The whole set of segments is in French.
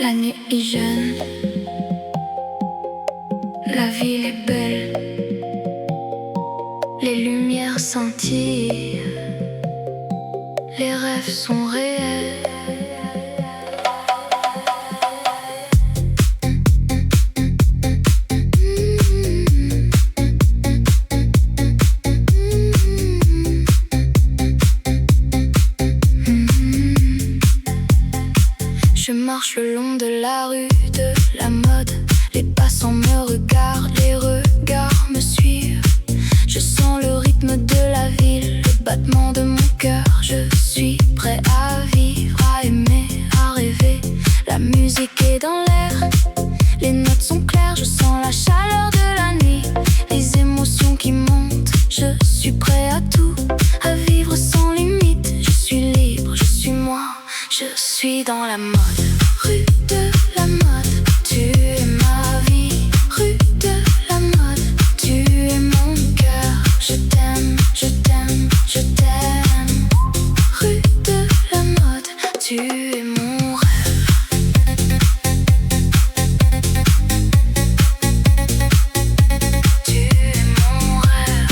La nuit est jeune, la ville est belle, les lumières scintillent, les rêves sont réels. Je marche le long de la rue de la mode. Les passants me regardent, les regards me suivent. Je sens le rythme de la ville, le battement de mon cœur. Je suis prêt à vivre, à aimer, à rêver. La musique est dans l'air, les notes sont claires. Je sens la chaleur de la nuit, les émotions qui montent. Je suis prêt à tout, à vivre sans limite. Je suis libre, je suis moi, je suis dans la mode. Rue de la mode, tu es ma vie. Rue de la mode, tu es mon cœur. Je t'aime, je t'aime, je t'aime. Rue de la mode, tu es mon rêve. Tu es mon rêve.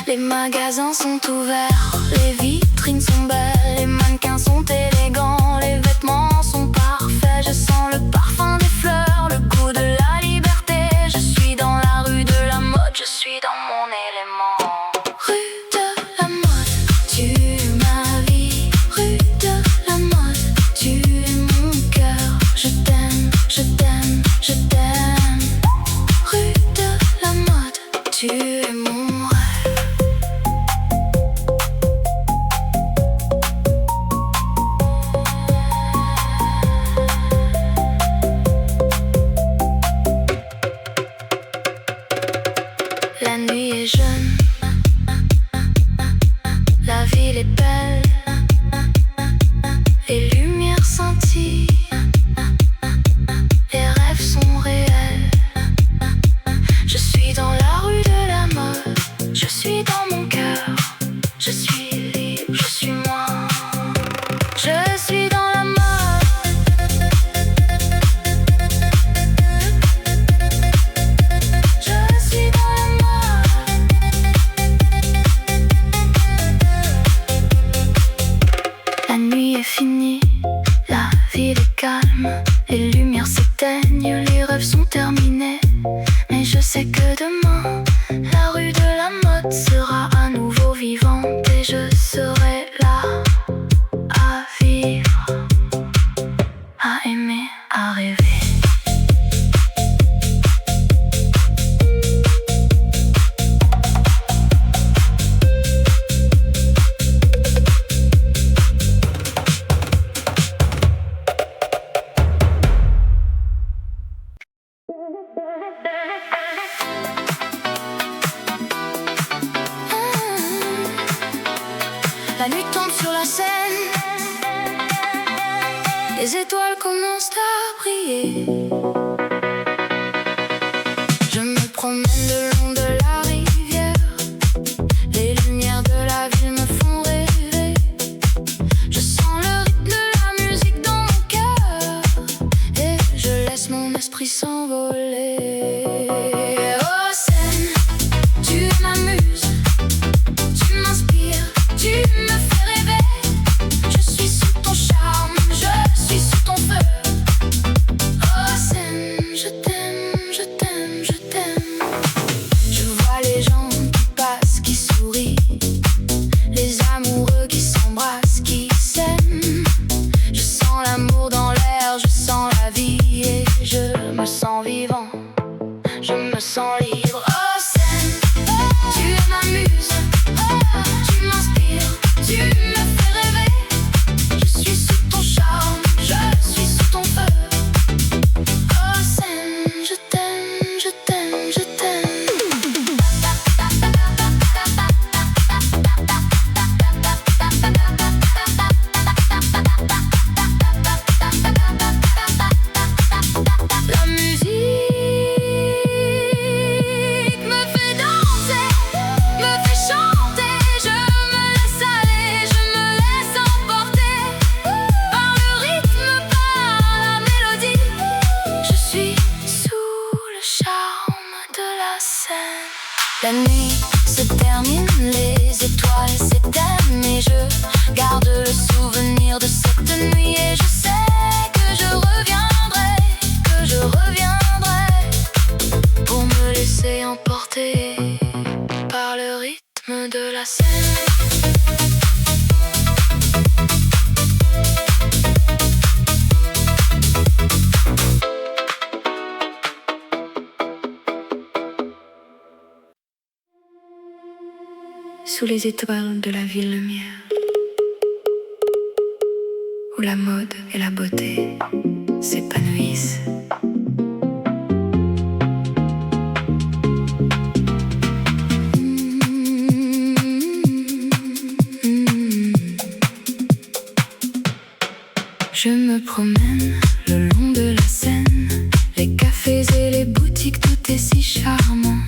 Les magasins sont ouverts, les vitrines sont belles, les mannequins sont élégants, les vêtements sont parfaits. Je sens le parfum des fleurs, le goût de la liberté. Je suis dans la rue de la mode, je suis dans mon élément. Rue de la mode, tu es ma vie. Rue de la mode, tu es mon cœur. Je t'aime, je t'aime, je t'aime. Rue de la mode, tu es mon rêve. La nuit est jeune, la ville est belle, les lumières scintillent, les rêves sont réels. Je suis dans la rue de la mode, je suis dans mon cœur. Je suis libre, je suis moi, je suis dans la mode. Je suis dans la mode. La nuit est finie, la ville est calme, les lumières s'éteignent, les rêves sont terminés. Mais je sais que demain, la rue de la mode sera à nouveau vivante et je serai là à vivre, à aimer, à rêver. La nuit tombe sur la scène, les étoiles commencent à briller. Je me promène le long de la rivière, les lumières de la ville me font rêver. Je sens le rythme de la musique dans mon cœur et je laisse mon esprit s'envoler. Oh scène, tu es ma muse, tu m'inspires, tu me fais rêver. Je suis sous ton charme, je suis sous ton feu. Oh de la Seine. Sous les étoiles de la ville lumière, où la mode et la beauté s'épanouissent. Je me promène le long de la Seine, les cafés et les boutiques, tout est si charmant.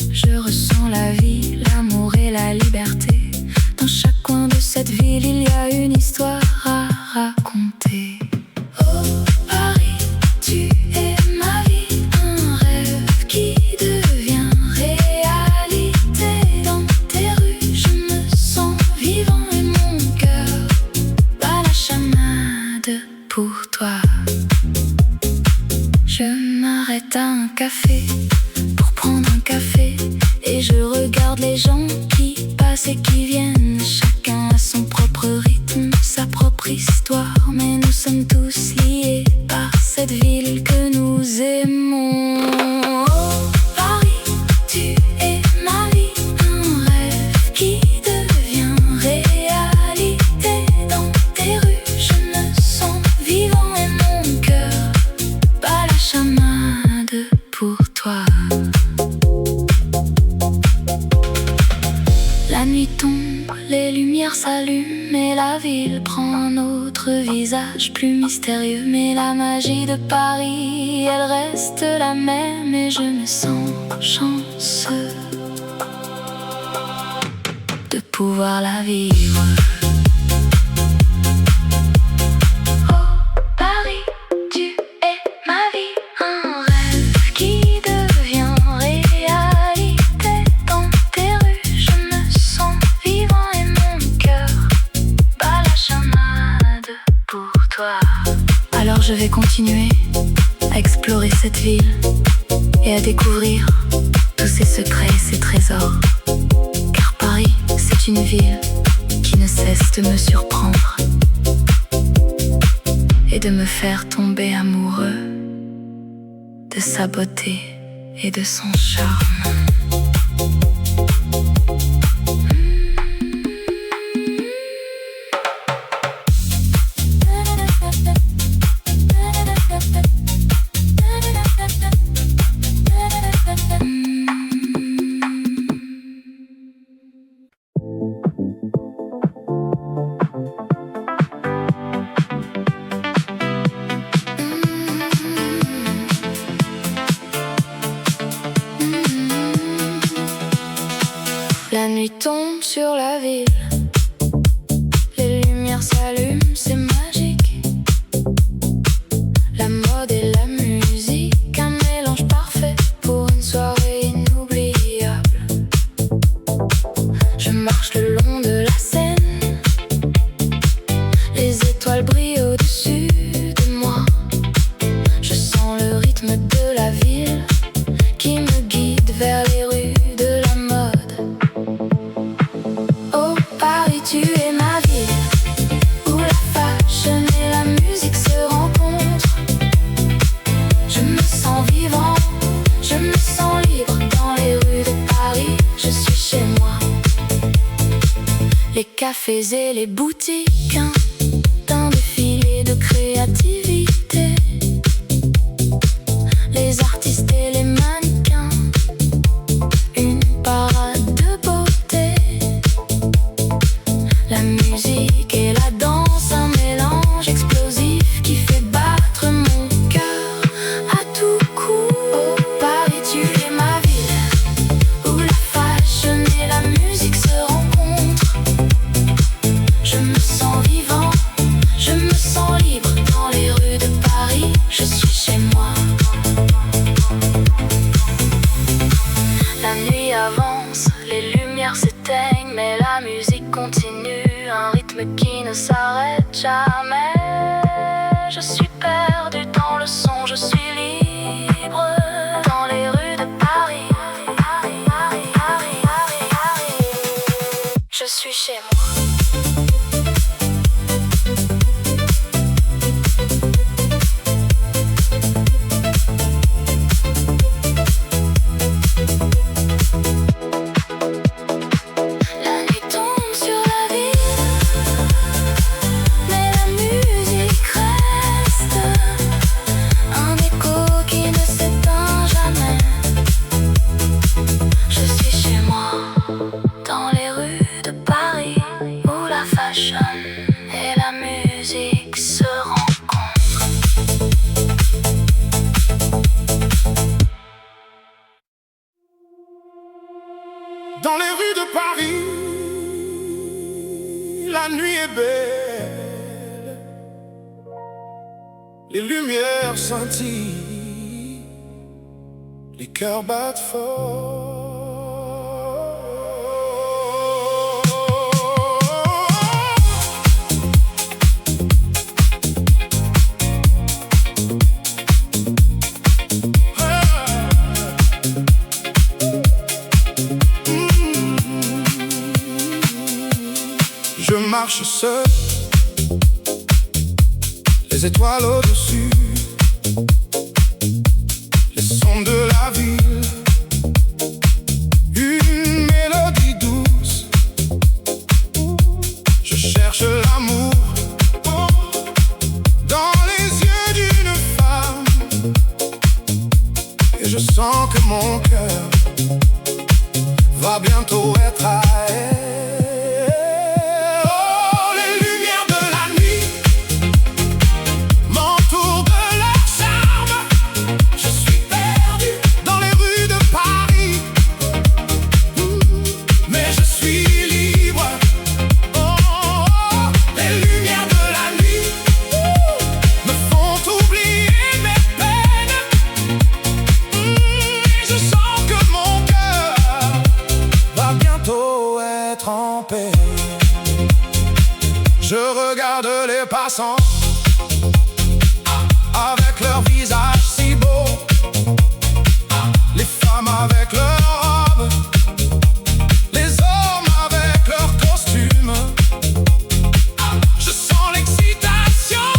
Je ressens la vie, l'amour et la liberté. Dans chaque coin de cette ville, il y a une histoire à raconter. Oh Paris, tu es ma vie, un rêve qui devient réalité. Dans tes rues, je me sens vivant et mon cœur bat la chamade pour toi. Je m'arrête à un café pour prendre un café et je regarde les gens qui passent et qui viennent. Chacun a son propre rythme, sa propre histoire, mais nous sommes tous liés par cette ville que nous aimons. Oh Paris, tu es ma vie, un rêve qui devient réalité. Dans tes rues, je me sens vivant et mon cœur bat la chamade pour toi. La nuit tombe, les lumières s'allument et la ville prend un autre visage plus mystérieux. Mais la magie de Paris, elle reste la même et je me sens chanceux de pouvoir la vivre. Oh Paris, tu es ma vie, un rêve qui devient réalité. Dans tes rues, je me sens vivant et mon cœur bat la chamade pour toi. Alors je vais continuer à explorer cette ville et à découvrir tous ses secrets et ses trésors. Car Paris, c'est une ville qui ne cesse de me surprendre et de me faire tomber amoureux de sa beauté et de son charme. La nuit tombe sur la ville, les lumières s'allument, c'est magique. La mode et la musique, un mélange parfait pour une soirée inoubliable. Je marche le long de la Seine, les étoiles brillent au-dessus de moi. Je sens le rythme de la ville qui me guide vers les rues de la mode. Oh Paris, tu es ma ville, où la fashion et la musique se rencontrent. Je me sens vivant, je me sens libre dans les rues de Paris. Je suis chez moi. Les cafés et les boutiques, un défilé de créativité. Les artistes et les mannequins, une parade de beauté. La musique et la danse, un mélange explosif qui fait battre mon cœur à tout coup. Oh Paris, tu es ma ville, où la fashion et la musique se rencontrent. Je me sens vivant, je me sens libre dans les rues de Paris. Je suis chez moi. La nuit avance, les lumières s'éteignent, mais la musique continue, un rythme qui ne s'arrête jamais. Je suis perdu dans le son, je suis libre dans les rues de Paris. je suis chez moi. Et la musique se rencontre. Dans les rues de Paris, la nuit est belle. Les lumières scintillent, les cœurs battent fort. Je marche seul, les étoiles au-dessus, les sons de la ville, une mélodie douce. Je cherche l'amour dans les yeux d'une femme, et je sens que mon cœur va bientôt être à elle. Je regarde les passants avec leur visage si beau, les femmes avec leurs robes, les hommes avec leurs costumes. Je sens l'excitation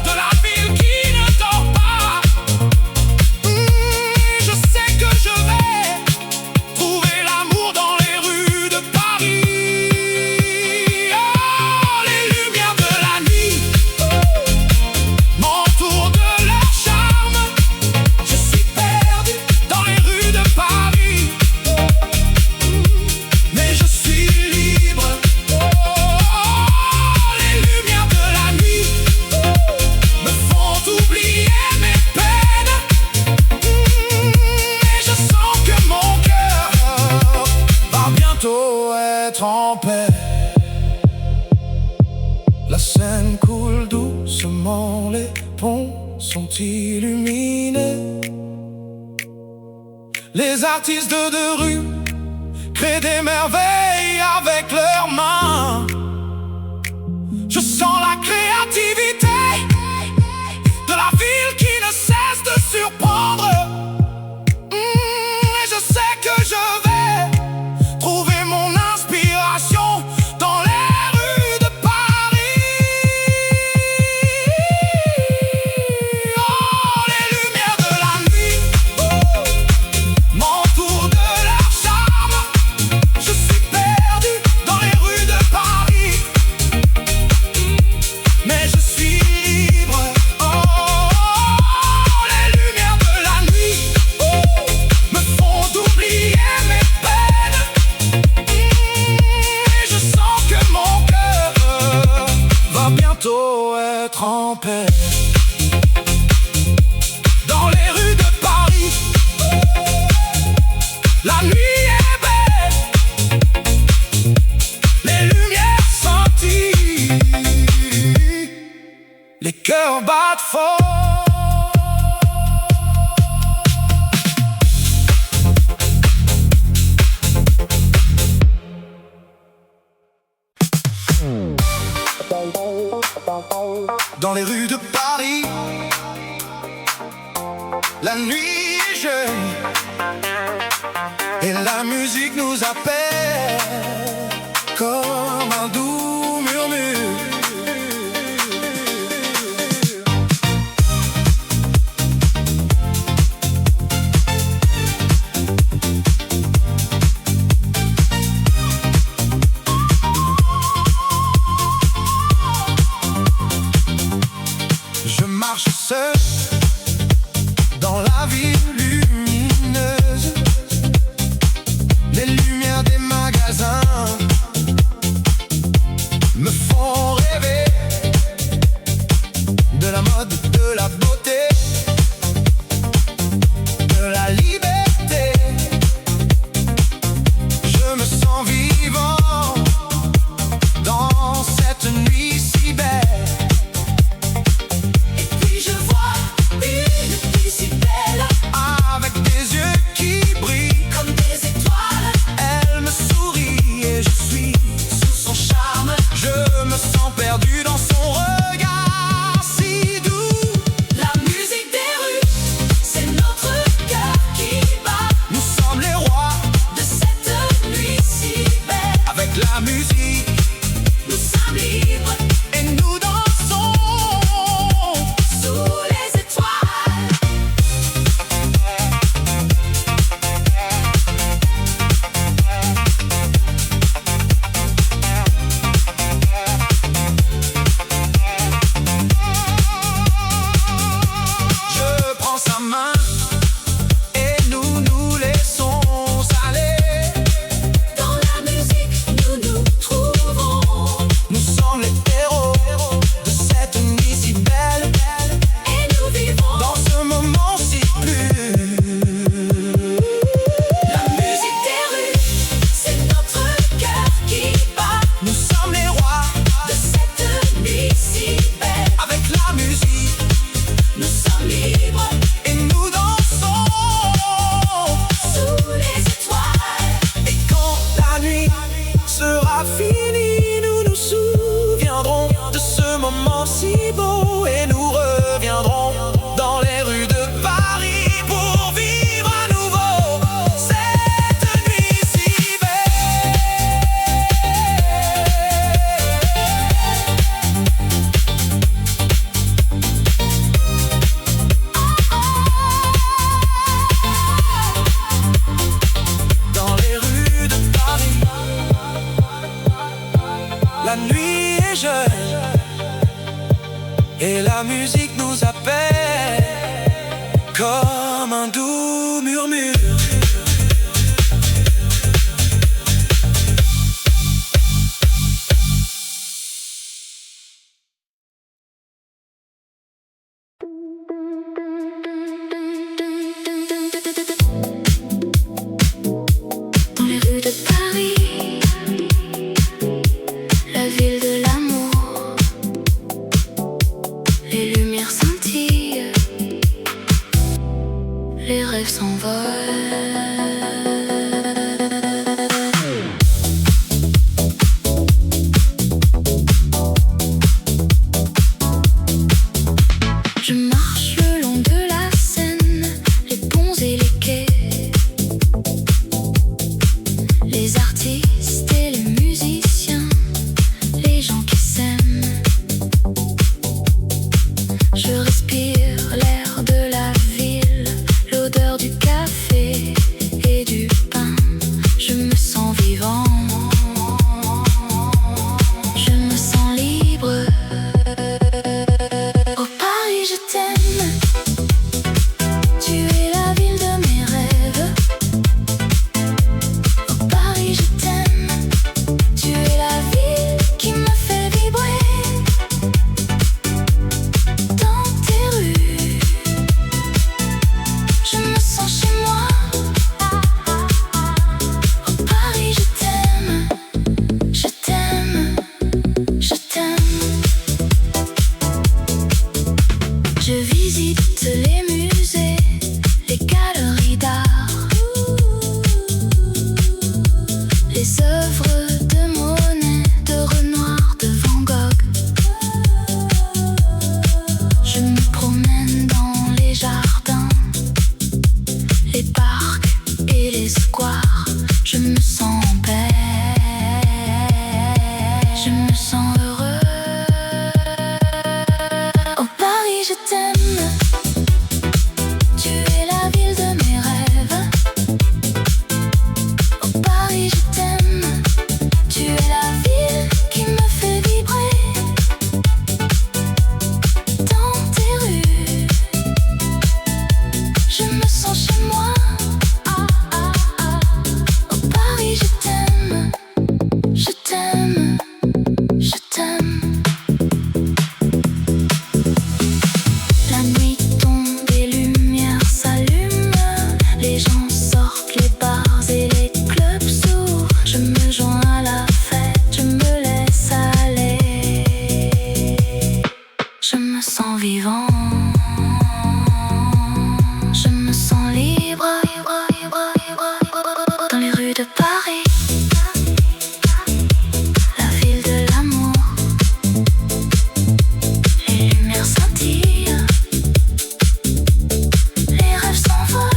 de la ville qui ne dort pas. Je sais que je vais trouver l'amour dans les rues de Paris. En paix. La Seine coule doucement, les ponts sont illuminés. Les artistes de rue créent des merveilles avec leurs mains. Je sens la créativité de la ville qui ne cesse de surprendre. Et je sais que je vais trouver mon inspiration dans les rues de Paris. Oh, les lumières de la nuit m'entourent de leur charme. Je suis perdu dans les rues de Paris, mais je suis libre. Oh, les lumières de la nuit me font oublier mes peines. Et je sens que mon cœur va bientôt être en paix. Dans les rues de Paris, la nuit est belle, les lumières scintillent, les cœurs battent fort. Dans les rues de Paris, la nuit est jeune et la musique nous appelle. musique nous appelle comme un doux murmure. Dans les rues de Paris, la ville de l'amour, les lumières scintillent, les rêves s'envolent. Je marche le long de la Seine, les ponts et les quais, les artistes et les musiciens, les gens qui s'aiment. Je respire l'air de la ville, l'odeur du café et du pain. Je me sens vivant, je me sens libre. Oh Paris, je t'aime, tu es la ville de mes rêves. Oh Paris, je t'aime, tu es la ville qui me fait vibrer. Dans tes rues, je me sens chez moi. Oh Paris, je t'aime, je t'aime, je t'aime. Je visite les musées, les galeries d'art, les œuvres de Monet, de Renoir, de Van Gogh. Je me promène dans les jardins, les parcs et les squares. Je me sens en paix, je me sens heureux. Oh Paris, je t'aime, tu es la ville de mes rêves. Oh Paris, je t'aime, tu es la ville qui me fait vibrer. Dans tes rues, je me sens chez moi. Oh Paris, je t'aime, je t'aime, je t'aime. La nuit tombe, les lumières s'allument, les gens sortent, les bars et les clubs s'ouvrent. Je me joins à la fête, je me laisse aller. Je me sens vivant, je me sens libre. Dans les rues de Paris, la ville de l'amour, les lumières scintillent, les rêves s'envolent.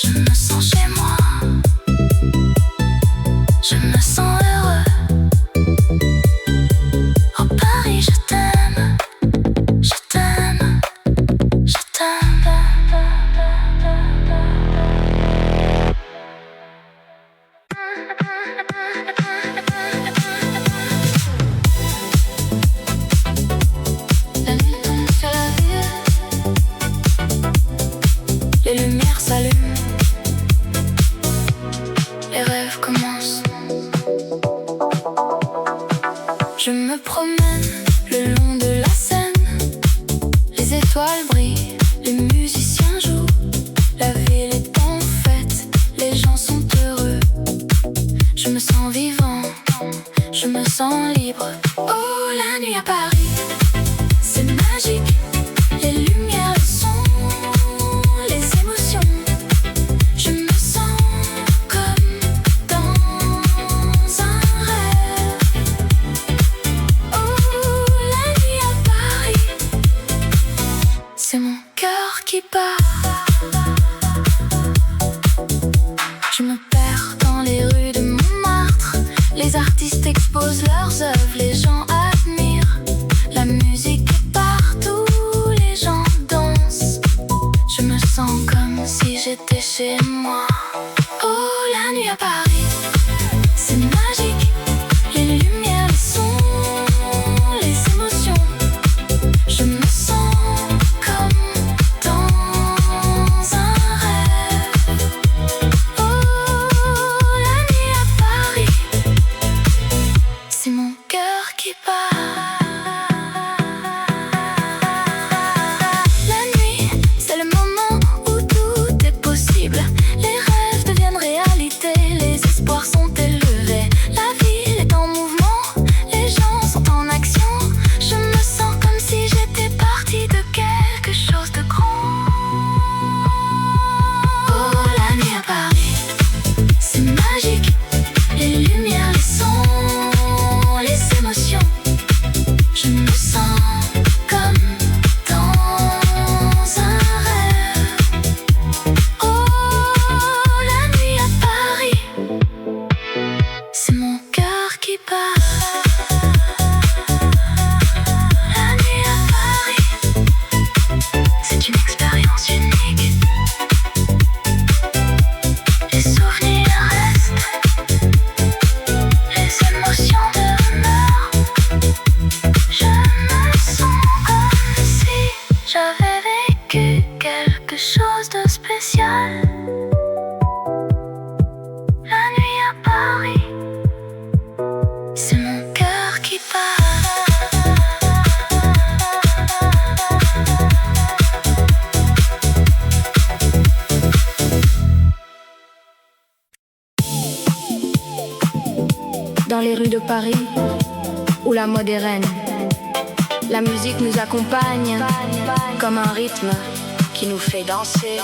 Je me sens chez moi, je me sens heureux. Oh Paris, je t'aime, je t'aime, je t'aime. La nuit tombe sur la ville, les lumières s'allument, les rêves commencent. Je me promène le long de la Seine, les étoiles brillent, les musiciens jouent, la ville est en fête, les gens sont heureux. Je me sens vivant, je me sens libre. Oh, la nuit à Paris, c'est magique, les lumières, le son, les émotions. Je me sens comme dans un rêve. Oh, la nuit à Paris, c'est mon cœur qui bat. Je me perds dans les rues de Montmartre, les artistes exposent leurs œuvres, les gens admirent. La musique est partout, les gens dansent. Je me sens comme si j'étais chez moi. Oh, la nuit à Paris, c'est magique, les lumières, les sons, les émotions. Dans les rues de Paris, où la mode est reine, la musique nous accompagne comme un rythme qui nous fait danser.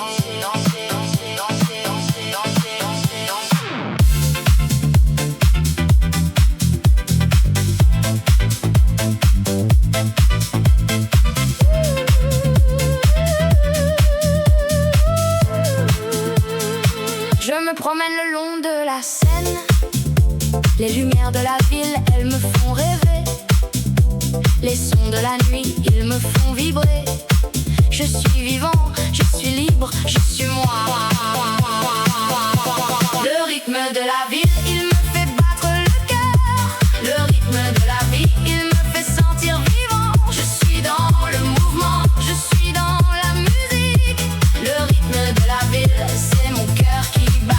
Je me promène le long de la Seine. Les lumières de la ville, elles me font rêver. Les sons de la nuit, ils me font vibrer. Je suis vivant, je suis libre, je suis moi. Le rythme de la ville, il me fait battre le cœur. Le rythme de la vie, il me fait sentir vivant. Je suis dans le mouvement, je suis dans la musique. Le rythme de la ville, c'est mon cœur qui bat.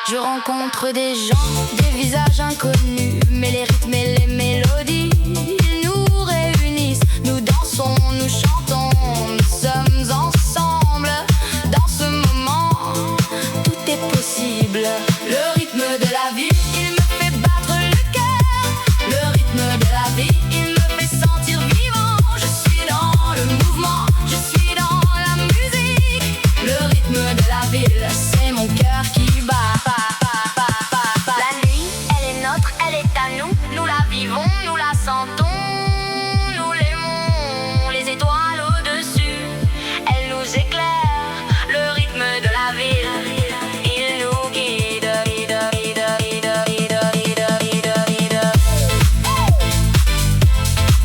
Je rencontre des gens, des visages inconnus, mais les rythmes et les mélodies, ils nous réunissent. Nous dansons, nous chantons, nous sommes ensemble. Dans ce moment, tout est possible. Le rythme de la vie, il me fait battre le cœur. Le rythme de la vie, il me fait sentir vivant. Je suis dans le mouvement, je suis dans la musique. Le rythme de la ville, c'est mon cœur qui bat. La nuit, elle est nôtre, elle est à nous. Nous la vivons, nous la sentons, nous l'aimons. Les étoiles au-dessus, elles nous éclairent. Le rythme de la ville, il nous guide.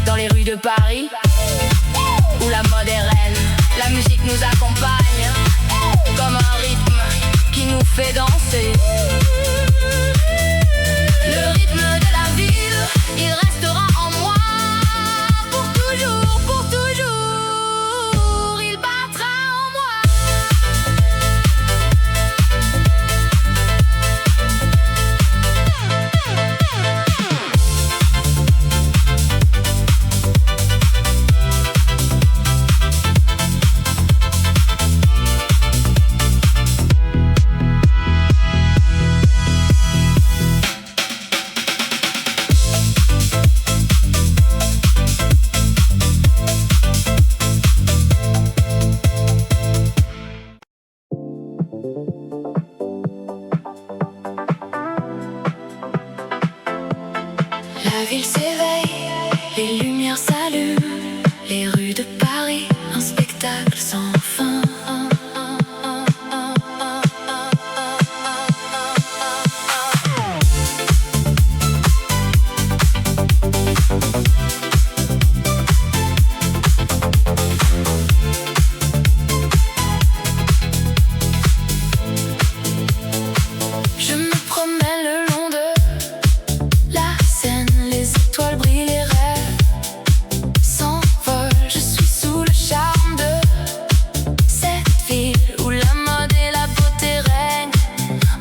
Dans les rues de Paris, où la mode est reine, la musique nous accompagne comme un rythme qui nous fait danser. Le rythme de la ville, il restera en moi pour toujours, pour toujours. Il battra en moi. La ville s'éveille, les lumières s'allument. Les rues de Paris, un spectacle sans fin. Je me promène le long de la Seine, les étoiles brillent, les rêves s'envolent. Je suis sous le charme de cette ville où la mode et la beauté règnent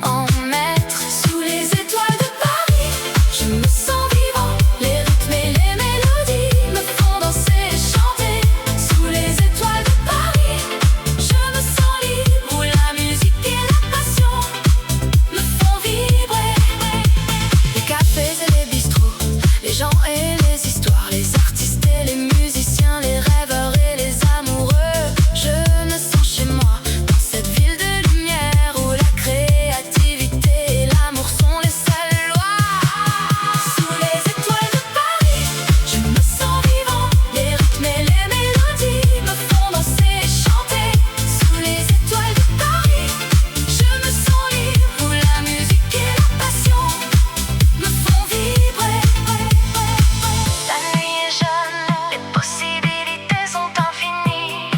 en maître. Sous les étoiles de Paris, je me sens vivant. Les rythmes et les mélodies me font danser et chanter. Sous les étoiles de Paris, je me sens libre, où la musique et la passion me font vibrer. Les cafés et les bistrots, les gens et les histoires, les artistes et les musiciens, les rêveurs et les amoureux. Je me sens chez moi, dans cette ville de lumière où la créativité et l'amour sont les seules lois. Sous les étoiles de Paris, je me sens vivant. Les rythmes et les mélodies me font danser et chanter. Sous les étoiles de Paris, je me sens libre, où la musique et la passion me font vibrer. La nuit est jeune, les possibilités sont infinies.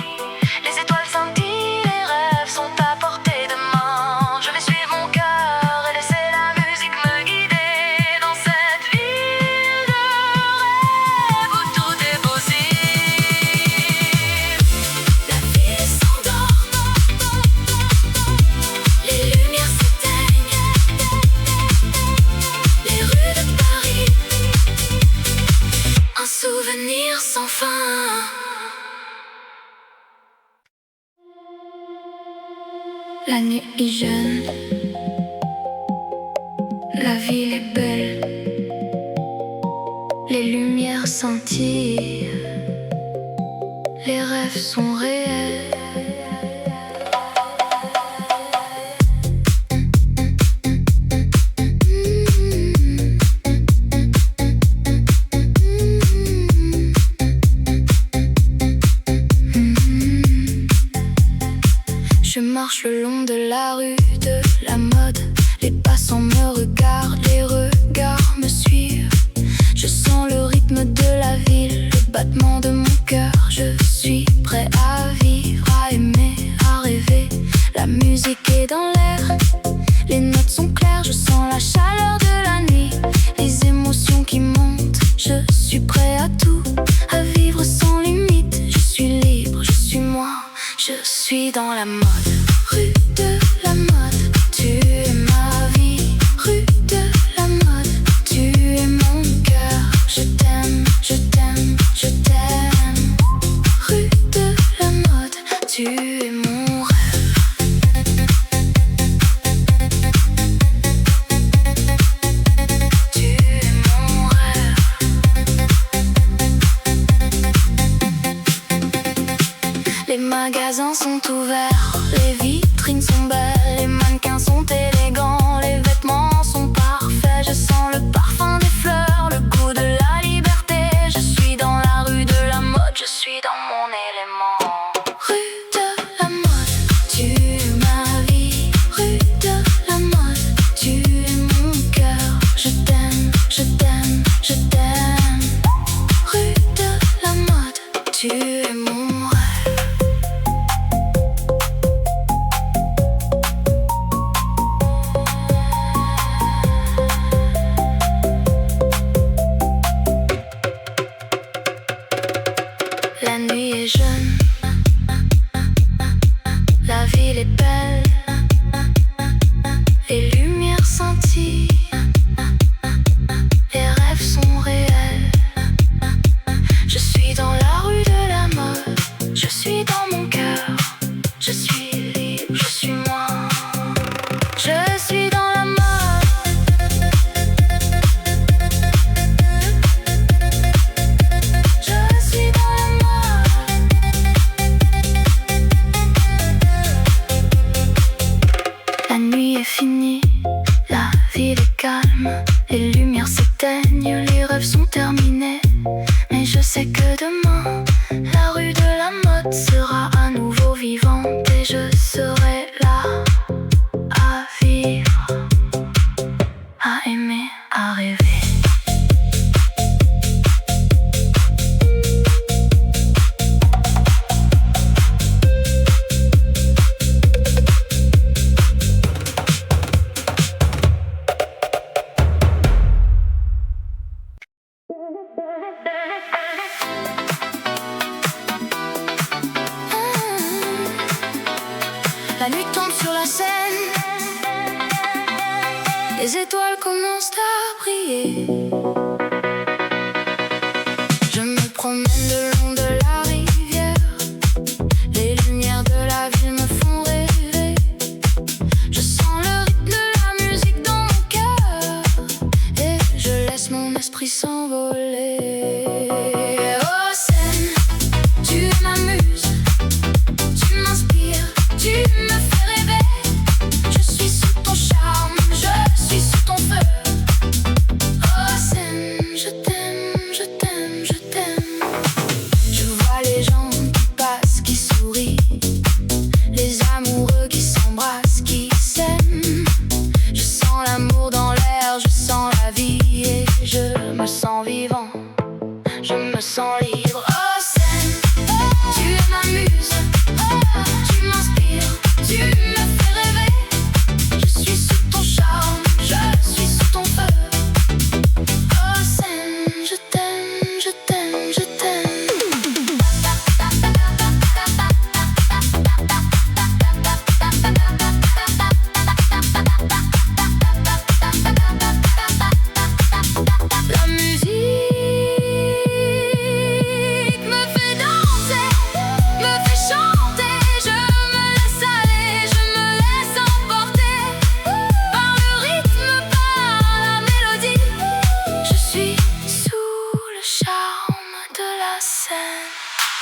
Les étoiles scintillent, les rêves sont à portée de main. Je vais suivre mon cœur et laisser la musique me guider dans cette ville de rêve où tout est possible. La ville s'endort, les lumières s'éteignent. Les rues de Paris, un souvenir sans fin. La nuit est jeune, la ville est belle. scintille, les rêves sont réels. Je marche le long de la rue de la mode. Les passants me regardent, les regards me suivent. Je sens le rythme de la ville, le battement de mon cœur. Je suis prêt à vivre, à aimer, à rêver. La musique est dans l'air, les notes sont claires. Je sens la chaleur de la nuit, les émotions qui montent. Je suis prêt à tout, à vivre sans limite. Je suis libre, je suis moi, je suis dans la mode. Rue de la mode, tu es ma vie. Rue de la mode, tu es mon cœur. Je t'aime, je t'aime, je t'aime. Rue de la mode, tu es mon rêve. Tu es mon rêve. Les magasins sont ouverts, les vitrines sont belles, les mannequins sont élégants, les vêtements sont parfaits. Je sens le parfum des fleurs, le goût de la liberté. Je suis dans la rue de la mode, je suis dans mon élément. Rue de la mode, tu es ma vie. Rue de la mode, tu es mon cœur. Je t'aime, je t'aime, je t'aime. Rue de la mode, tu es mon rêve. La nuit est jeune, la ville est belle, les lumières scintillent, les rêves sont réels. Je suis dans la rue de la mode, je suis dans mon cœur, je suis libre, je suis moi, je suis dans la mode. La nuit est finie, la ville est calme, les lumières s'éteignent, les rêves sont terminés. Mais je sais que demain, la rue de la mode sera à nouveau vivante et je serai là à vivre, à aimer, à rêver. La nuit tombe sur la scène, les étoiles commencent à briller. Je me promène le long de la rivière, les lumières de la ville me font rêver. Je sens le rythme de la musique dans mon cœur et je laisse mon esprit s'envoler. Oh scène, tu m'amuses, tu m'inspires, tu me fais rêver. Je suis sous ton charme, je suis sous ton feu. Oh scène, je t'aime, je t'aime, je t'aime. Je vois les gens qui passent, qui sourient, les amoureux qui s'embrassent, qui s'aiment. Je sens l'amour dans l'air, je sens la vie et je me sens vivant.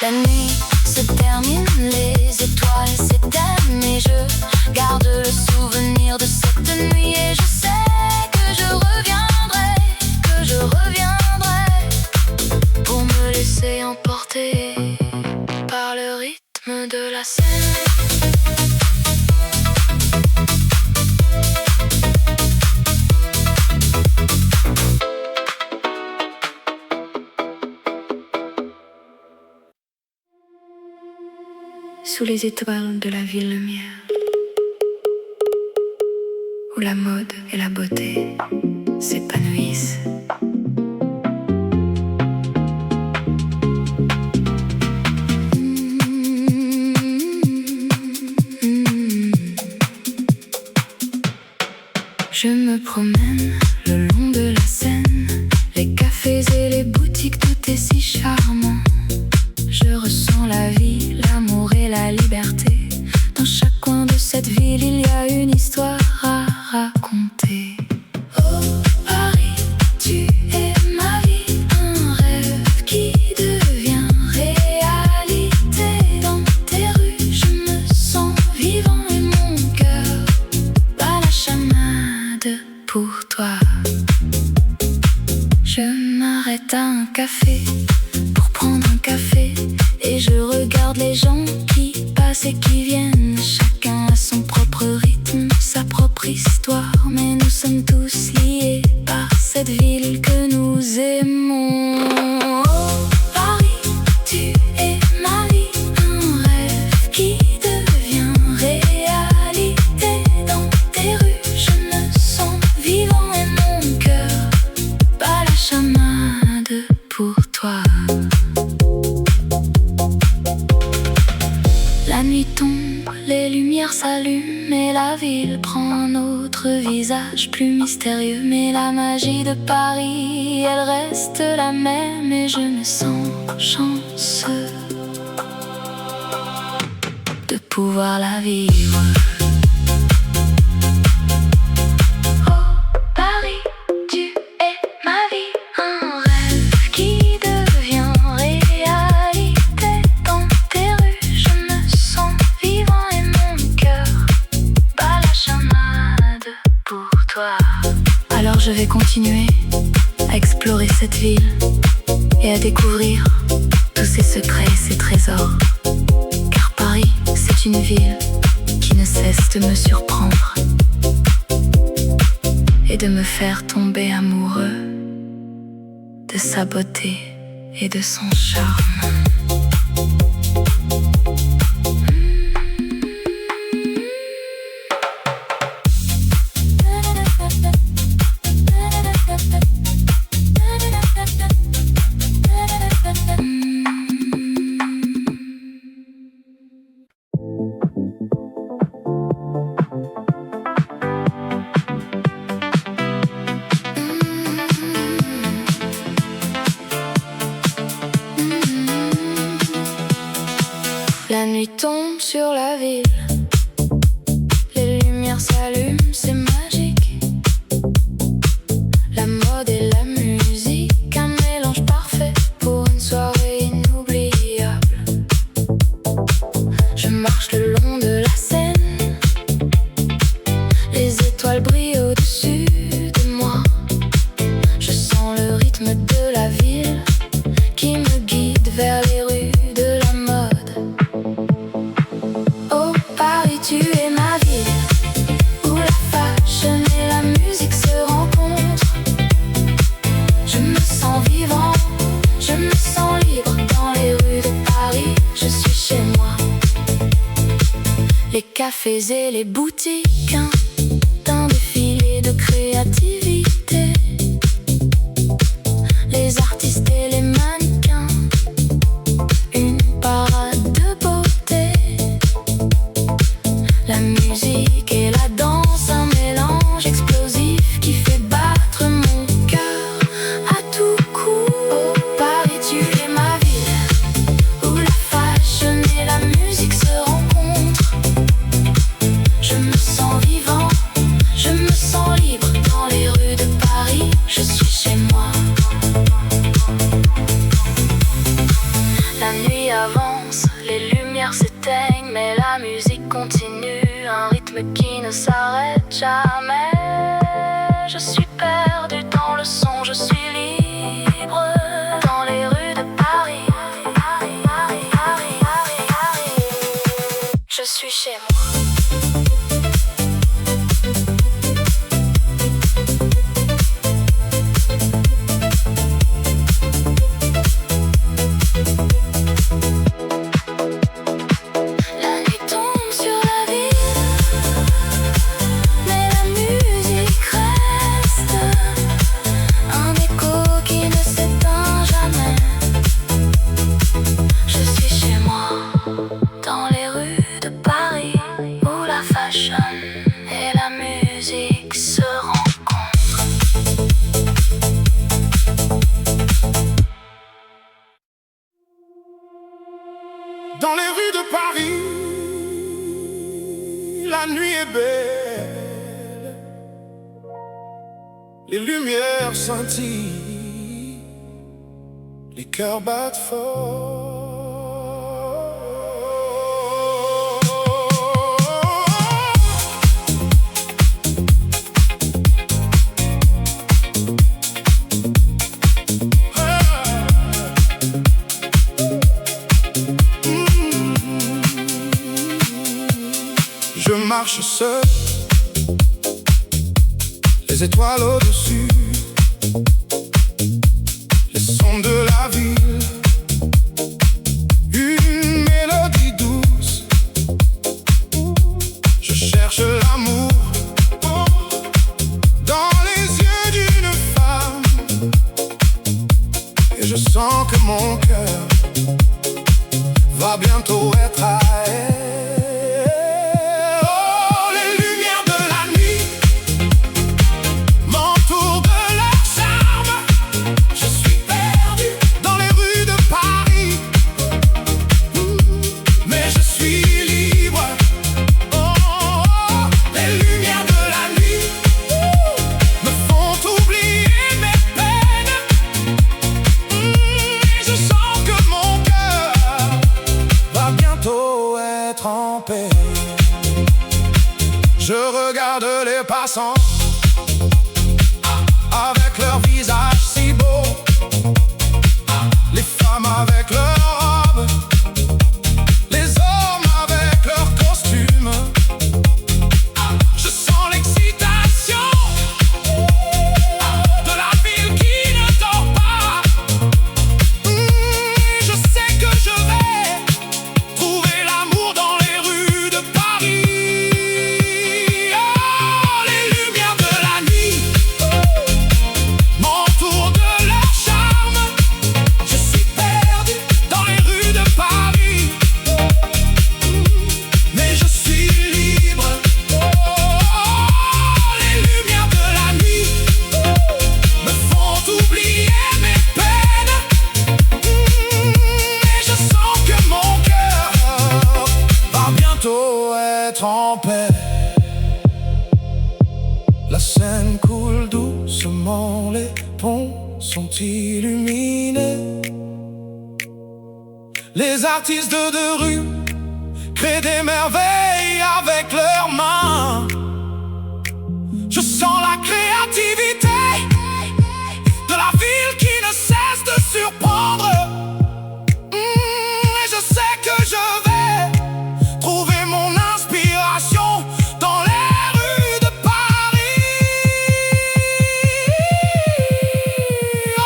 La nuit se termine, les étoiles s'éteignent et je garde le souvenir de cette nuit. Et je sais que je reviendrai pour me laisser emporter par le rythme de la scène. Sous les étoiles de la ville lumière, où la mode et la beauté s'épanouissent. Je me promène le long de la Seine, les cafés et les boutiques, tout est si charmant. Je ressens la vie, l'amour et la liberté. Dans chaque coin de cette ville, il y a une histoire à raconter. Oh Paris, tu es ma vie, un rêve qui devient réalité. Dans tes rues, je me sens vivant et mon cœur bat la chamade pour toi. Je m'arrête à un café pour prendre un café et je regarde les gens qui passent et qui viennent. Chacun a son propre rythme, sa propre histoire, mais nous sommes tous liés par cette ville que nous aimons. Oh Paris, tu es ma vie, un rêve qui devient réalité. Dans tes rues, je me sens vivant et mon cœur bat la chamade pour toi. La nuit tombe, les lumières s'allument et la ville prend un autre visage plus mystérieux. Mais la magie de Paris, elle reste la même et je me sens chanceux de pouvoir la vivre. Oh Paris, tu es ma vie, un rêve qui devient réalité. Dans tes rues, je me sens vivant et mon cœur bat la chamade pour toi. Alors je vais continuer à explorer cette ville et à découvrir tous ses secrets et ses trésors. Car Paris, c'est une ville qui ne cesse de me surprendre et de me faire tomber amoureux de sa beauté et de son charme. La nuit tombe sur la ville, les lumières s'allument, c'est magique. La mode et la musique, un mélange parfait pour une soirée inoubliable. Je marche le long de la Seine, les étoiles brillent au-dessus de moi. Je sens le rythme de la ville qui me guide vers les rues de la mode. Oh Paris, tu es ma ville, où la fashion et la musique se rencontrent. Je me sens vivant, je me sens libre dans les rues de Paris. Je suis chez moi. Les cafés et les boutiques, un défilé de créativité. Les artistes et les mannequins, une parade de beauté. La musique et la danse, un mélange explosif qui fait battre mon cœur à tout coup. Oh Paris, tu es ma ville, où la fashion et la musique se rencontrent. Je me sens vivant, je suis perdu dans le son, je suis libre dans les rues de Paris. Je suis chez moi. Et la musique se rencontrent. Dans les rues de Paris, la nuit est belle, les lumières scintillent, les cœurs battent fort. Je marche seul, les étoiles au-dessus, les sons de la ville, une mélodie douce. Je cherche l'amour dans les yeux d'une femme, et je sens que mon cœur va bientôt être à elle. Je regarde les passants avec leur visage si beau, les femmes avec leurs robes, les hommes avec leurs costumes. Je sens l'excitation de la ville qui ne dort pas. Je sais que je vais trouver l'amour dans les rues de Paris. En paix. La Seine coule doucement, les ponts sont illuminés. Les artistes de rue créent des merveilles avec leurs mains. Je sens la créativité de la ville qui ne cesse de surprendre. Et je sais que je vais trouver mon inspiration dans les rues de Paris. Oh,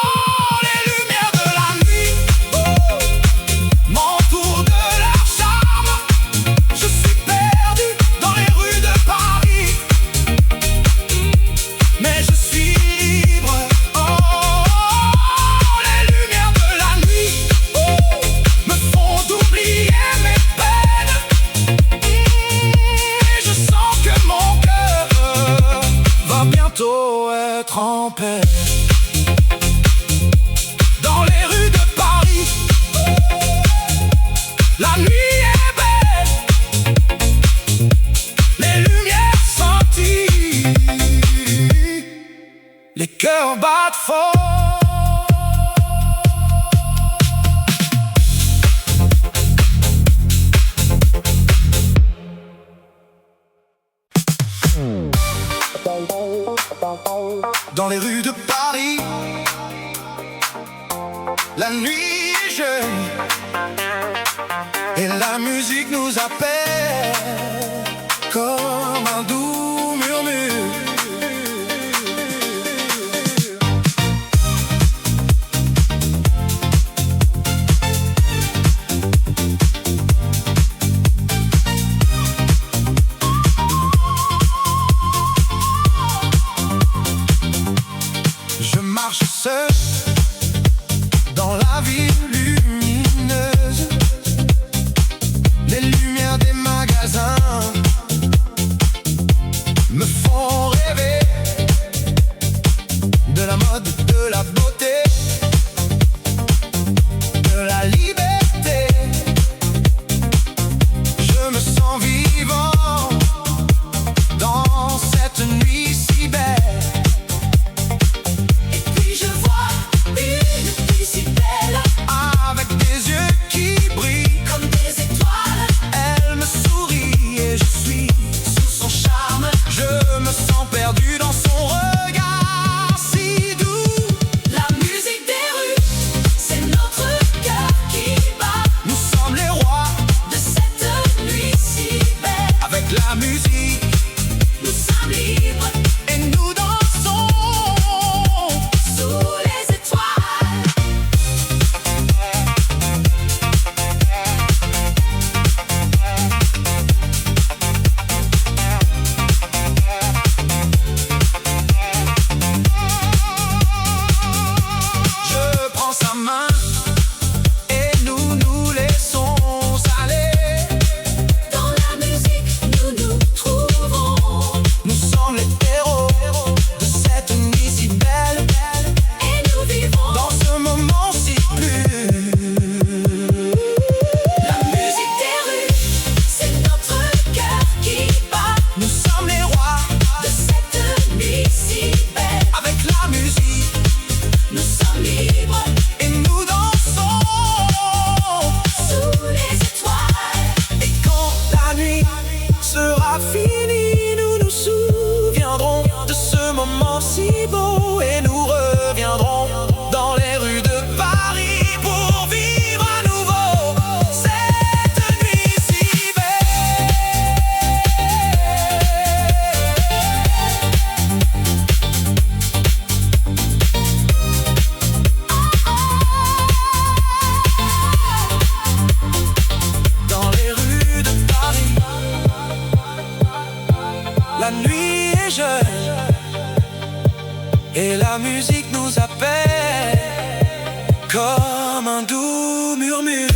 les lumières de la nuit m'entourent de leur charme. Je suis perdu dans les rues de Paris, mais je suis libre. Oh, les lumières de la nuit me font oublier mes peines. Et je sens que mon cœur va bientôt être en paix. Dans les rues de Paris, la nuit est belle, les lumières scintillent, les cœurs battent fort. Dans les rues de Paris, la nuit est jeune et la musique nous appelle comme un doux murmure. Je marche seul dans la ville lumineuse. Les lumières des magasins me font rêver de la mode, de la beauté, de la liberté. Je me sens vivant dans cette nuit si belle. Perdu dans son regard si doux. La musique des rues, c'est notre cœur qui bat. Nous sommes les rois de cette nuit si belle. avec la musique, nous sommes libres et nous dansons sous les étoiles. Je prends sa main et nous nous laissons aller. Dans la musique, nous nous trouvons. Nous sommes les héros de cette nuit si belle Et nous vivons dans ce moment si pur. la musique des rues, c'est notre cœur qui bat. Nous sommes les rois De cette nuit si belle, avec la musique nous sommes libres et nous dansons. sous les étoiles. Et quand la nuit sera finie, nous nous souviendrons de ce moment si beau et nous reviendrons dans les rues de Paris pour vivre à nouveau cette nuit si belle. Dans les rues de Paris, la nuit est jeune et la musique nous appelle comme un doux murmure.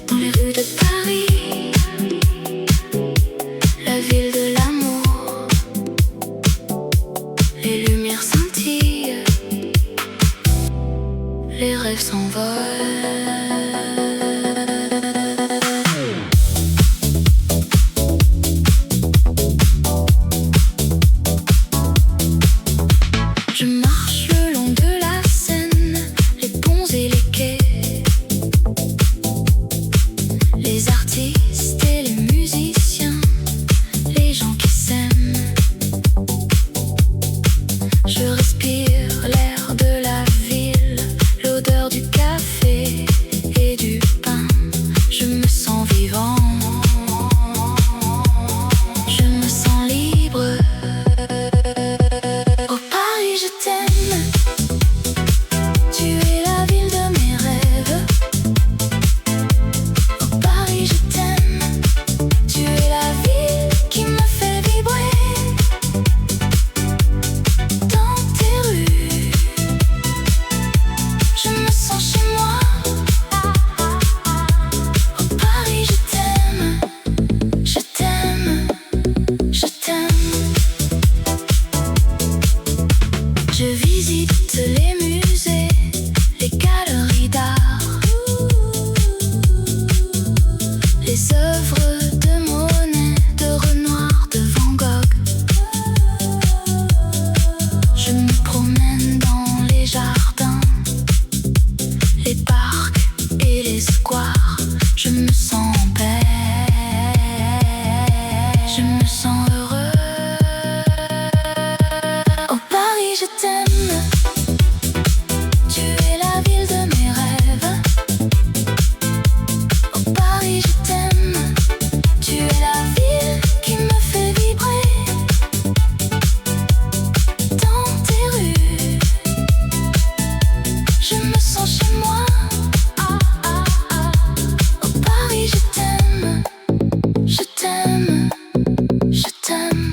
Dans les rues de Paris, la ville de l'amour, les lumières scintillent, les rêves s'envolent. Je marche le long de la Seine, les ponts et les quais, les artistes et les musiciens, les gens qui s'aiment. Je respire l'air de la ville, l'odeur du café je t'aime. Tu es la ville de mes rêves. Oh Paris, je t'aime. Tu es la ville qui me fait vibrer. Dans tes rues, je me sens chez moi. Oh Paris, je t'aime. Je t'aime. Je t'aime.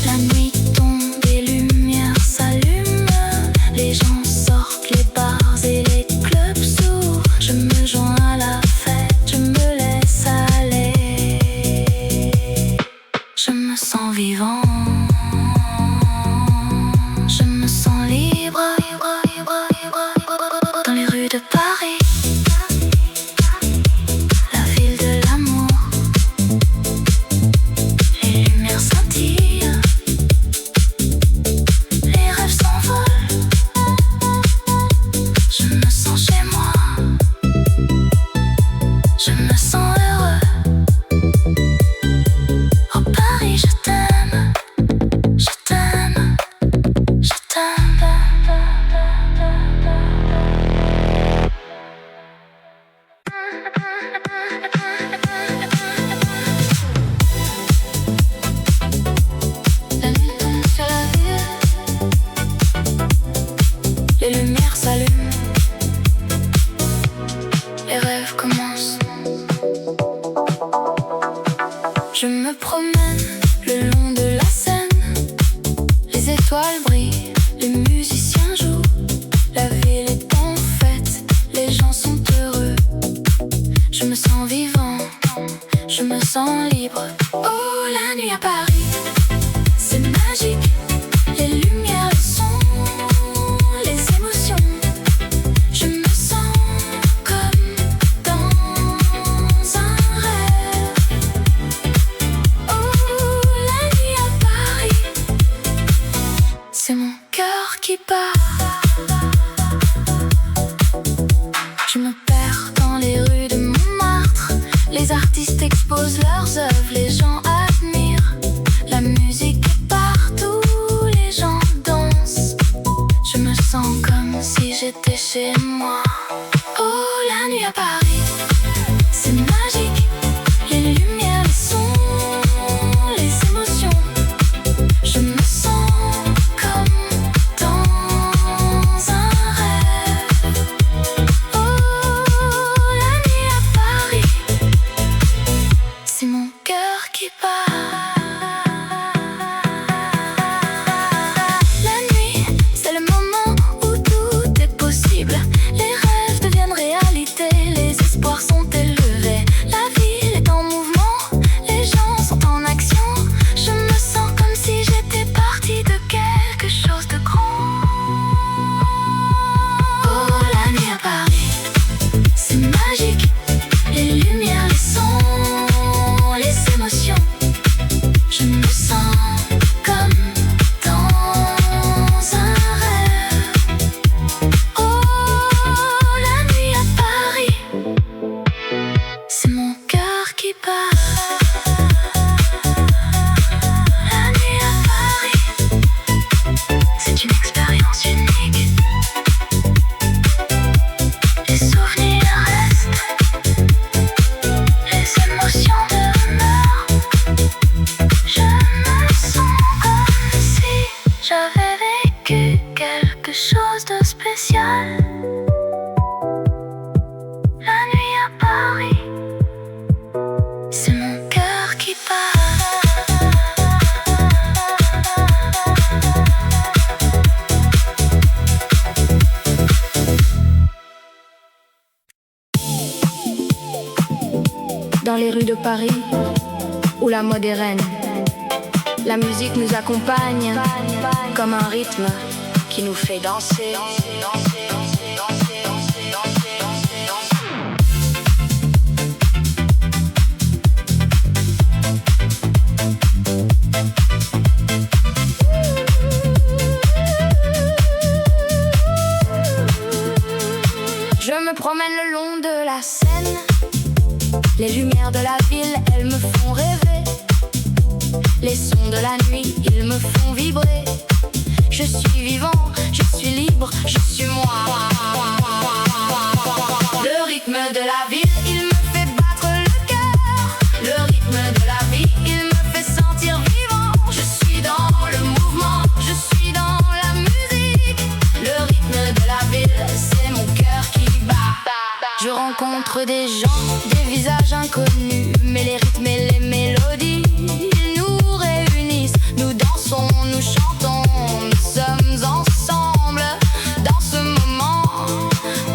La nuit tombe et lumière s'allume. Les gens sortent, les bars et les clubs s'ouvrent. Je me joins à la fête, je me laisse aller. Je me sens vivant. Je me sens libre. Dans les rues de Paris, la ville de l'amour. Les lumières scintillent, les rêves s'envolent. Je me sens chez moi. Je me sens heureux. Oh Paris, je t'aime. Je t'aime. Je t'aime. La nuit tombe sur la ville. Les lumières s'allument. Les rêves commencent. Je me promène le long de la Seine. Les étoiles brillent, les musiciens jouent. La ville est en fête, les gens sont heureux. Je me sens vivant, je me sens libre. Oh, la nuit à Paris, c'est magique. Les lumières, le son, les émotions. Je me sens comme dans un rêve. Oh, la nuit à Paris, c'est mon cœur qui bat. Je me perds dans les rues de Montmartre. Les artistes exposent leurs œuvres, les gens admirent. La musique est partout, les gens dansent. Je me sens comme si j'étais chez moi. Oh, la nuit à Paris, c'est magique. Les lumières, les sons, les émotions. Je me sens comme dans un rêve. Oh, la nuit à Paris, c'est mon cœur qui bat. La nuit, c'est le moment où tout est possible. Les rêves deviennent réalité, les espoirs sont élevés. La ville est en mouvement, les gens sont en action. Je me sens comme si j'étais partie de quelque chose de grand. Oh, la nuit à Paris, c'est magique. Les lumières, les sons, les émotions. Je me sens comme dans un rêve. Oh, la nuit à Paris, c'est mon cœur qui bat. La nuit à Paris, c'est une expérience unique. Les souvenirs restent, les émotions demeurent. Je me sens comme si j'avais vécu quelque chose de spécial. La nuit à Paris, c'est mon cœur qui bat. Dans les rues de Paris, où la mode est reine, la musique nous accompagne comme un rythme qui nous fait danser. Je me promène le long de la Seine. Les lumières de la ville, elles me font rêver. Les sons de la nuit, ils me font vibrer. Je suis vivant, je suis libre, je suis moi. Le rythme de la ville, il me fait battre le cœur. Le rythme de la vie, il me fait sentir vivant. Je suis dans le mouvement, je suis dans la musique. Le rythme de la ville, c'est mon cœur qui bat. Je rencontre des gens, des visages inconnus, mais les rythmes et les mélodies, ils nous réunissent. Nous dansons, nous chantons, nous sommes ensemble. Dans ce moment,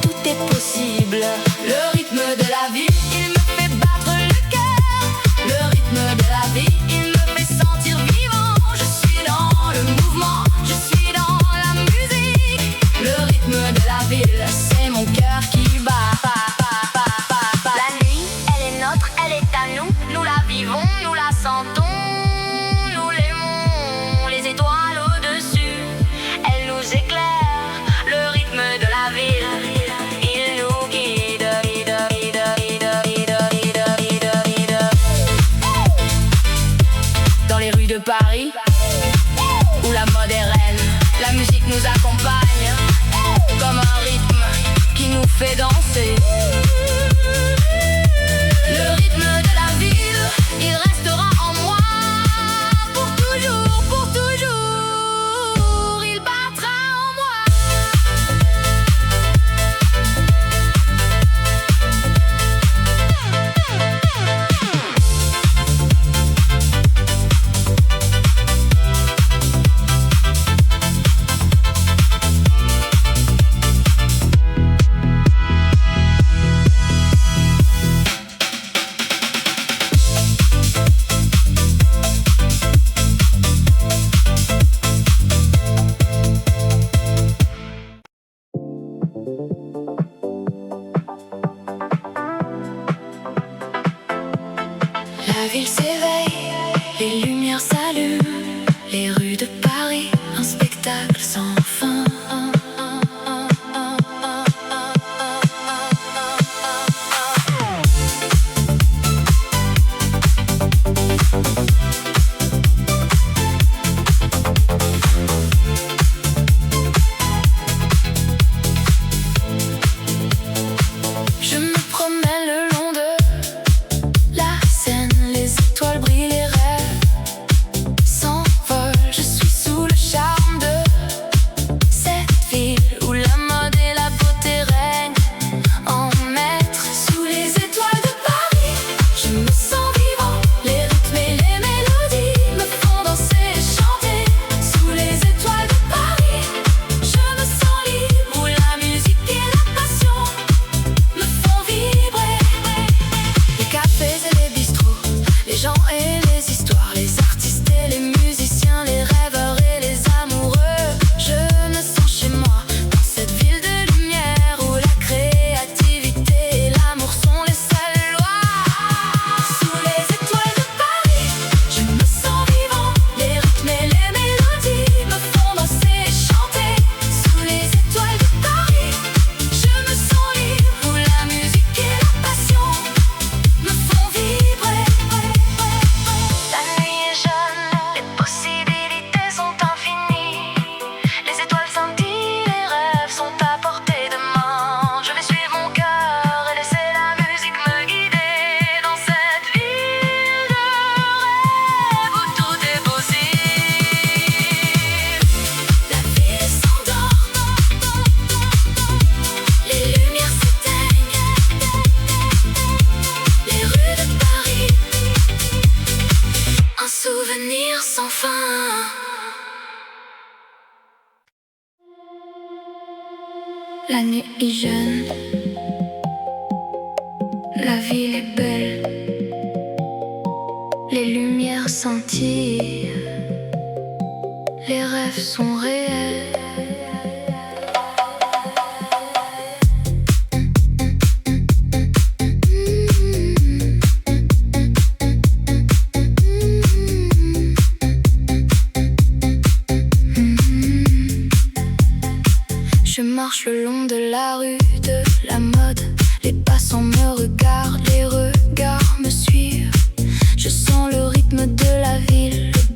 tout est possible. Le rythme de la vie, il me fait battre le cœur. Le rythme de la vie, il me fait sentir vivant. Je suis dans le mouvement, je suis dans la musique. Le rythme de la ville, c'est mon cœur qui bat. La nuit, elle est nôtre, elle est à nous. Nous la vivons, nous la sentons, nous l'aimons. Les étoiles au-dessus, elles nous éclairent. Le rythme de la ville, il nous guide. Dans les rues de Paris, où la mode est reine, la musique nous accompagne comme un rythme qui nous fait danser. Le rythme de la ville, il restera en moi pour toujours, pour toujours. Il battra en moi. La ville s'éveille, les lumières s'allument, les rues de Paris, un spectacle sans fin. Je me promène le long de la Seine, les étoiles brillent, les rêves s'envolent. Je suis sous le charme de cette ville où la mode et la beauté règnent en maître. Sous les étoiles de Paris, je me sens vivant. Les rythmes et les mélodies me font danser et chanter. Sous les étoiles de Paris, je me sens libre, où la musique et la passion me font vibrer. Les cafés et les bistrots, les gens et les histoires, les artistes et les musiciens, les rêveurs et les amoureux. Je me sens chez moi, dans cette ville de lumière où la créativité et l'amour sont les seules lois. Sous les étoiles de Paris, je me sens vivant. Les rythmes et les mélodies me font danser et chanter. Sous les étoiles de Paris, je me sens libre, où la musique et la passion me font vibrer. La nuit est jeune, les possibilités sont infinies. Les étoiles scintillent, les rêves sont à portée de main. Je vais suivre mon cœur et laisser la musique me guider dans cette ville de rêve où tout est possible. La ville s'endort, les lumières s'éteignent, les rues de Paris, un souvenir sans fin. La nuit est jeune, la ville est belle, les lumières scintillent, les rêves sont réels. Je marche le long de la rue de la mode. Les passants me regardent, les regards me suivent. Je sens le rythme de la ville, le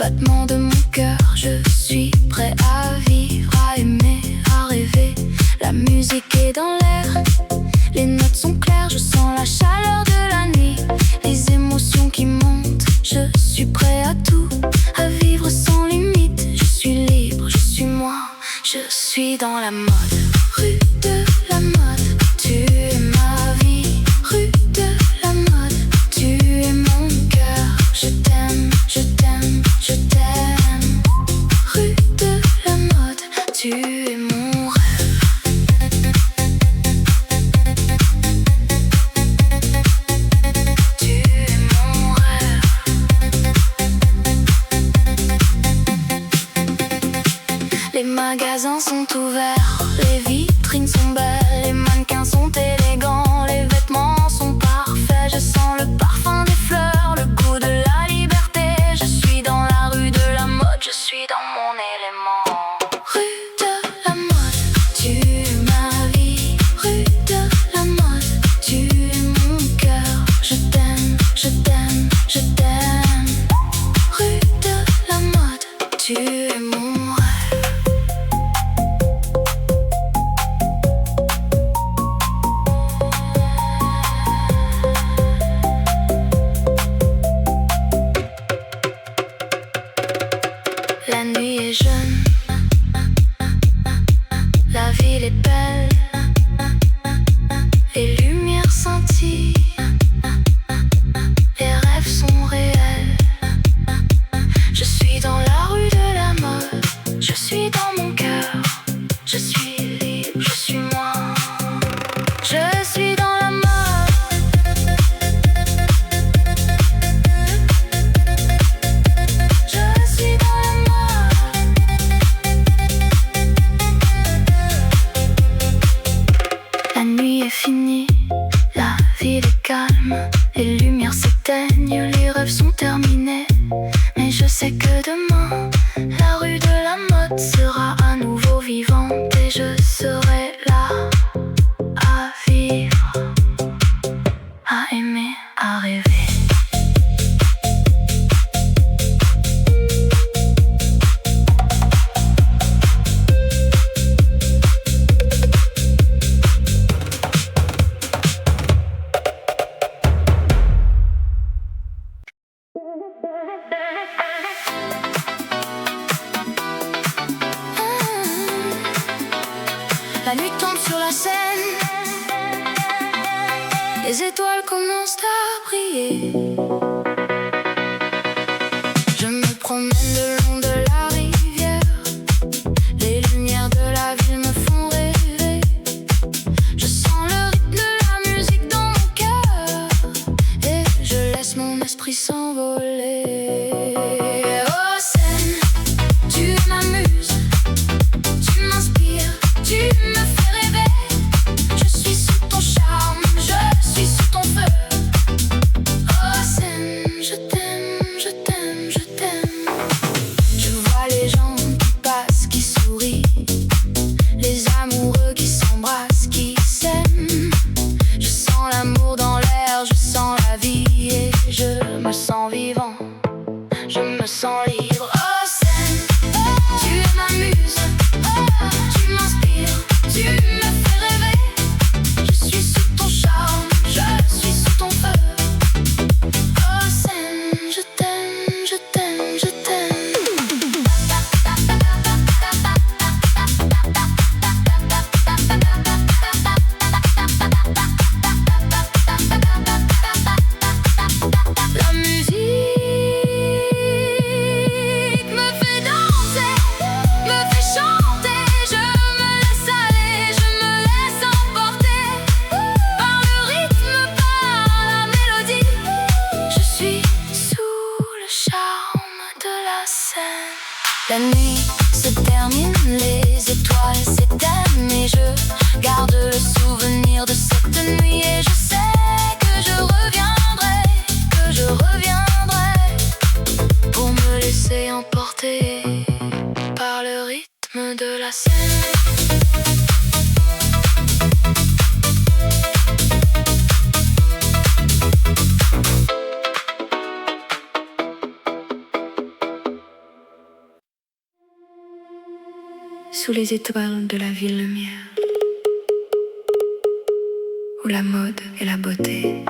suis dans la mode. Rue de la mode, tu es ma vie. Rue de la mode, tu es mon cœur. Je t'aime, je t'aime, je t'aime. Rue de la mode, tu es mon rêve. Tu es mon rêve. Les magasins sont ouverts, les vitrines sont belles, les mannequins sont élégants, les vêtements sont parfaits. Je sens le parfum des fleurs, le goût de la liberté. Je suis dans la rue de la mode, je suis dans mon élément. Rue de la mode, tu es ma vie. Rue de la mode, tu es mon cœur. Je t'aime, je t'aime, je t'aime. Rue de la mode, tu es mon rêve. La nuit est jeune, la ville est belle, les lumières scintillent, les rêves sont réels. Je suis dans la rue de la mode, je suis dans mon cœur, je suis libre, je suis moi. Je suis dans la mode. Je suis dans la mode. La nuit est finie, la ville est calme, les lumières s'éteignent, les rêves sont terminés. Mais je sais que demain, la rue de la mode sera à nouveau vivante et je serai là à vivre, à aimer, à rêver. La nuit tombe sur la scène, les étoiles commencent à briller. Je me promène le long de la rivière, les lumières de la ville me font rêver. Je sens le rythme de la musique dans mon cœur et je laisse mon esprit s'envoler. Oh scène, tu m'amuses, tu m'inspires, tu me fais rêver. Je suis sous ton charme, je suis sous ton feu. Oh scène, je t'aime, je t'aime, je t'aime. Je vois les gens qui passent, qui sourient, les amoureux qui s'embrassent, qui s'aiment. Je sens l'amour dans l'air, je sens la vie et je me sens vivant, je me sens libre. Oh scène, tu m'amuses, tu m'inspires, tu me fais rêver. Je suis sous ton charme, je suis sous ton feu. Oh scène, je t'aime, je t'aime, je t'aime. La musique me fait danser, me fait chanter. Je me laisse aller, je me laisse emporter par le rythme, par la mélodie. Je suis sous le charme de la scène. La nuit se termine, les étoiles s'éteignent et je garde le souvenir de cette nuit. Et je sais que je reviendrai pour me laisser emporter par le rythme de la scène. Sous les étoiles de la ville lumière, où la mode et la beauté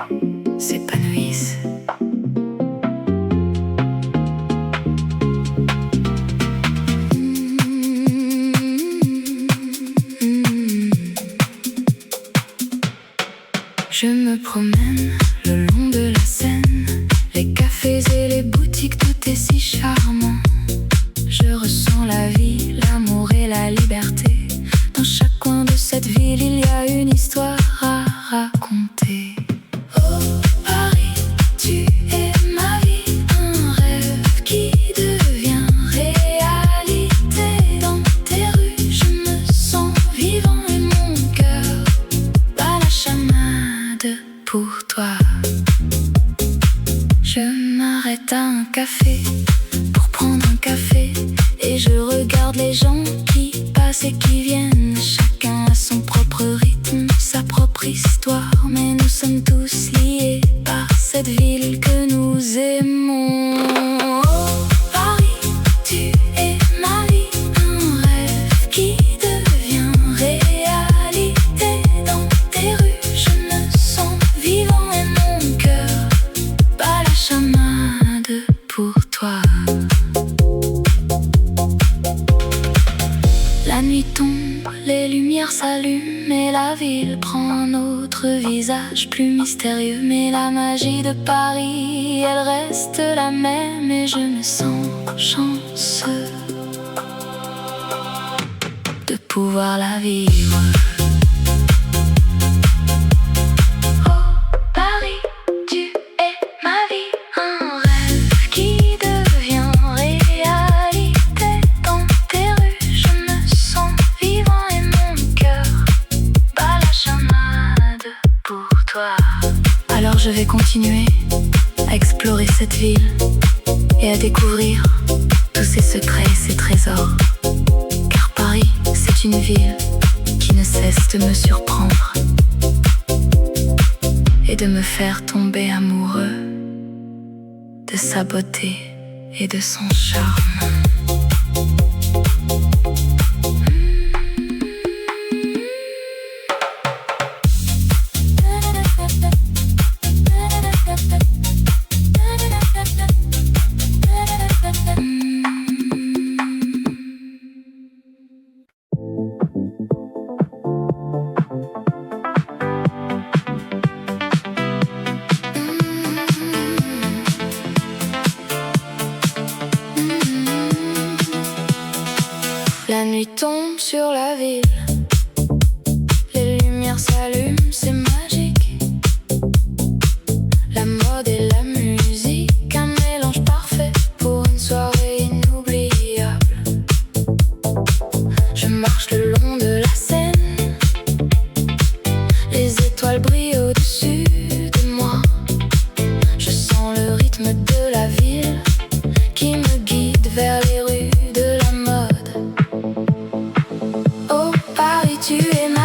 s'épanouissent. gens qui passent et qui viennent. Chacun a son propre rythme, sa propre histoire. Mais nous sommes tous liés par cette ville que nous aimons. Oh Paris, tu es ma vie, un rêve qui devient réalité. Dans tes rues, je me sens vivant et mon cœur bat la chamade pour toi. La nuit tombe, les lumières s'allument et la ville prend un autre visage plus mystérieux. Mais la magie de Paris, elle reste la même et je me sens chanceux de pouvoir la vivre. Oh Paris, tu es ma vie, un rêve qui devient réalité. Dans tes rues, je me sens vivant et mon cœur bat la chamade pour toi. Alors je vais continuer à explorer cette ville et à découvrir tous ses secrets et ses trésors. Car Paris, c'est une ville qui ne cesse de me surprendre et de me faire tomber amoureux de sa beauté et de son charme. La nuit tombe sur la ville, les lumières s'allument, c'est magique. La mode et la musique, un mélange parfait pour une soirée inoubliable. Je marche le long de la Seine, les étoiles brillent au-dessus de moi. Je sens le rythme de la ville qui me guide vers les rues de la mode. Oh Paris, tu es ma